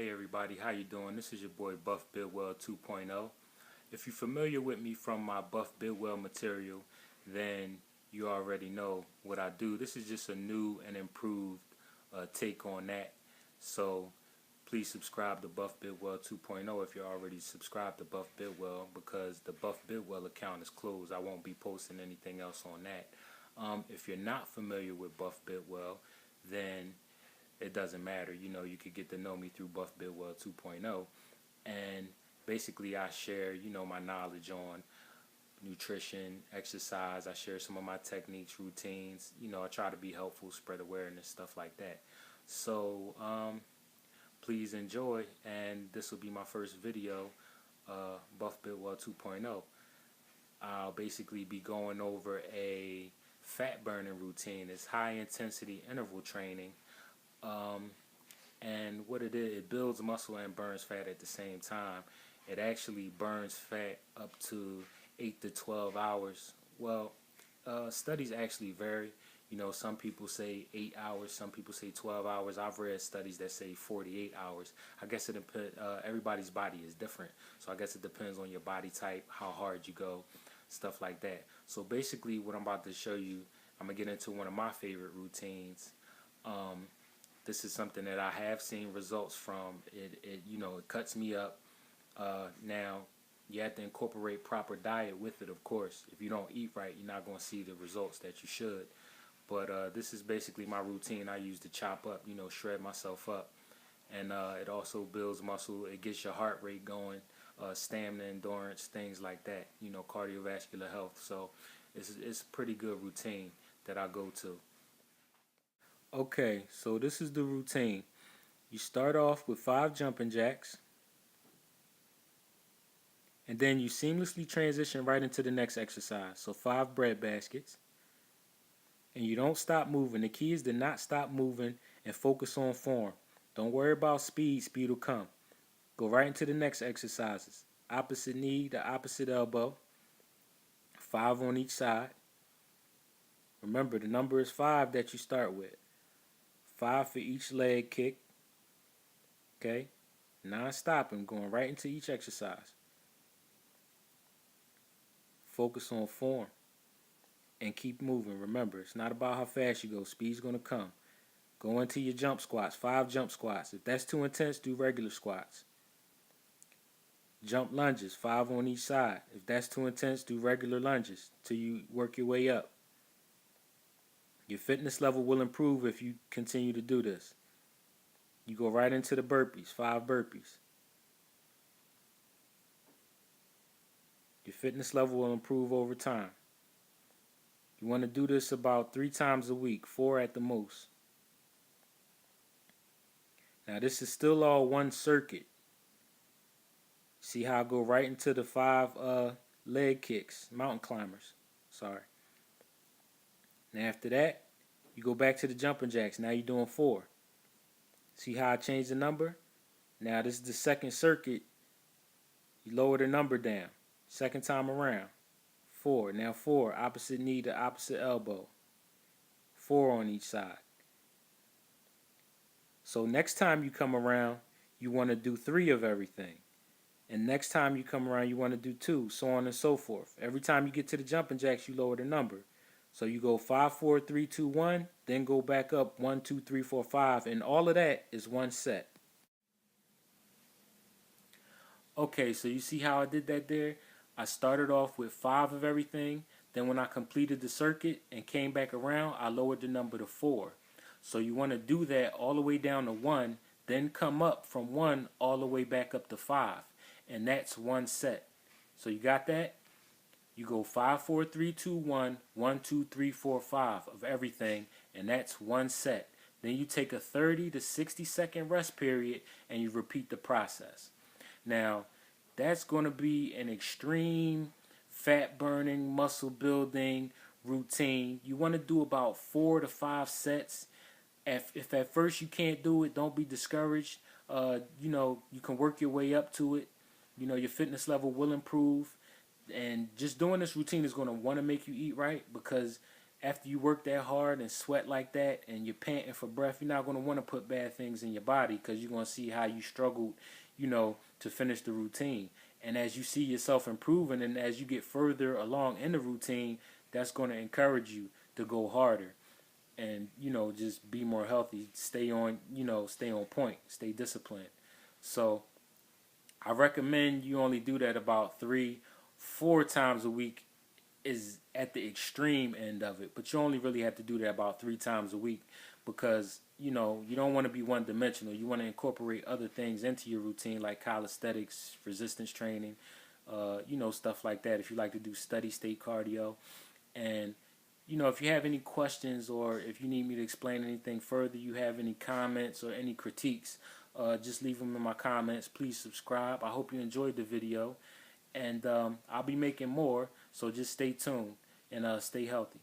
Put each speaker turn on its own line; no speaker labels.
Hey everybody, how you doing? This is your boy Buff Bidwell 2.0. If you're familiar with me from my Buff Bidwell material, then you already know what I do. This is just a new and improved take on that. So please subscribe to Buff Bidwell 2.0 if you're already subscribed to Buff Bidwell, because the Buff Bidwell account is closed. I won't be posting anything else on that. If you're not familiar with Buff Bidwell, then it doesn't matter. You could get to know me through Buff Bidwell 2.0, and basically I share, my knowledge on nutrition, exercise. I share some of my techniques, routines. I try to be helpful, spread awareness, stuff like that. So please enjoy, and this will be my first video, Buff Bidwell 2.0. I'll basically be going over a fat burning routine. It's high intensity interval training. And what it is, it builds muscle and burns fat at the same time. It actually burns fat up to 8 to 12 hours. Well, studies actually vary. Some people say 8 hours, some people say 12 hours. I've read studies that say 48 hours. I guess it depends. Everybody's body is different, so I guess it depends on your body type, how hard you go, stuff like that. So basically, what I'm about to show you, I'm gonna get into one of my favorite routines. This is something that I have seen results from. It cuts me up. Now, you have to incorporate proper diet with it, of course. If you don't eat right, you're not going to see the results that you should. But this is basically my routine. I use to chop up, shred myself up. And it also builds muscle. It gets your heart rate going, stamina, endurance, things like that, cardiovascular health. So it's a pretty good routine that I go to. Okay, so this is the routine. You start off with 5 jumping jacks, and then you seamlessly transition right into the next exercise. So 5 bread baskets, and you don't stop moving. The key is to not stop moving and focus on form. Don't worry about speed. Speed will come. Go right into the next exercises. Opposite knee to opposite elbow. 5 on each side. Remember, the number is 5 that you start with. 5 for each leg kick. Okay? Non-stopping, going right into each exercise. Focus on form and keep moving. Remember, it's not about how fast you go. Speed's going to come. Go into your jump squats. 5 jump squats. If that's too intense, do regular squats. Jump lunges, 5 on each side. If that's too intense, do regular lunges till you work your way up. Your fitness level will improve if you continue to do this. You go right into the burpees, 5 burpees. Your fitness level will improve over time. You want to do this about 3 times a week, 4 at the most. Now this is still all one circuit. See how I go right into the 5 leg kicks, mountain climbers. Sorry. Now after that, you go back to the jumping jacks. Now you're doing 4. See how I changed the number? Now this is the second circuit. You lower the number down. Second time around. 4. Now 4. Opposite knee to opposite elbow. 4 on each side. So next time you come around, you want to do 3 of everything. And next time you come around, you want to do 2, so on and so forth. Every time you get to the jumping jacks, you lower the number. So you go 5, 4, 3, 2, 1, then go back up 1, 2, 3, 4, 5, and all of that is one set. Okay, so you see how I did that there? I started off with 5 of everything. Then when I completed the circuit and came back around, I lowered the number to 4. So you want to do that all the way down to 1, then come up from 1 all the way back up to 5. And that's one set. So you got that? You go 5, 4, 3, 2, 1, 1, 2, 3, 4, 5 of everything, and that's one set. Then you take a 30 to 60 second rest period and you repeat the process. Now, that's going to be an extreme fat burning, muscle building routine. You want to do about 4 to 5 sets. If at first you can't do it, don't be discouraged. You can work your way up to it. Your fitness level will improve. And just doing this routine is going to want to make you eat right, because after you work that hard and sweat like that and you're panting for breath, you're not going to want to put bad things in your body, because you're going to see how you struggled, to finish the routine. And as you see yourself improving and as you get further along in the routine, that's going to encourage you to go harder and, just be more healthy, stay on point, stay disciplined. So I recommend you only do that about 3, 4 times a week is at the extreme end of it, but you only really have to do that about 3 times a week, because you don't want to be one dimensional. You want to incorporate other things into your routine, like calisthenics, resistance training, stuff like that, if you like to do steady state cardio. And if you have any questions, or if you need me to explain anything further, you have any comments or any critiques, just leave them in my comments. Please subscribe. I hope you enjoyed the video, and I'll be making more, so just stay tuned and stay healthy.